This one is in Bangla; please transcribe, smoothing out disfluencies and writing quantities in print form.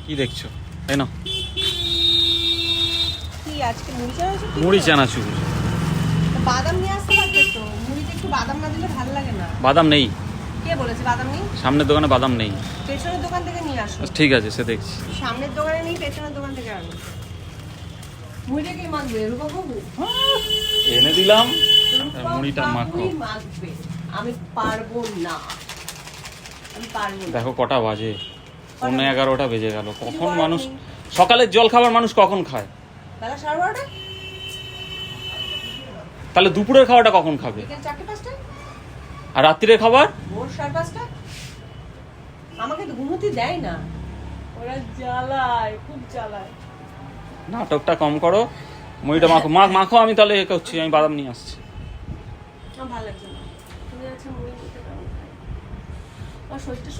কি দেখছো? তাই না, কি আজকে মুড়ি চানাচুর? মুড়ি চানাচুর। বাদাম নিয়ে আসতে পারতে তো, মুড়িতে একটু বাদাম না দিলে ভালো লাগে না। বাদাম নেই, কে বলেছে বাদাম নেই? সামনের দোকানে বাদাম নেই। পেছনের দোকান থেকে নিয়ে আসো। ঠিক আছে, সে দেখছি। সামনের দোকানে নেই, পেছনের দোকান থেকে আনো। মুড়িটা কে মাখবে? রূপা বাবু এনে দিলাম, রূপা মুড়িটা মাখো। বাবুই মাখবে, আমি পারবো না, আমি পারবো না। দেখো কটা বাজে, 11:30 বেজে গেল। কখন করার মানুষ নেই। সকালের জল খাবার মানুষ কখন খায়? বেলা 12:30, তাহলে দুপুরের খাওয়াটা কখন খাবে? বিকেল 4-5টায়, আর রাত্রিরের খাবার? ভোর 5:30। আমাকে তো ঘুমোতে দেয় না, ওরা জ্বালায়, খুব জ্বালায়। নাটকটা কম করো, মুড়িটা মাখো। মাখো, আমি তাহলে এ করছি, আমি বাদাম নিয়ে আসছি। আমার ভালো লাগছে না, তুমি আচ্ছা মুড়ি খেতে দাও, আমার শরীরটা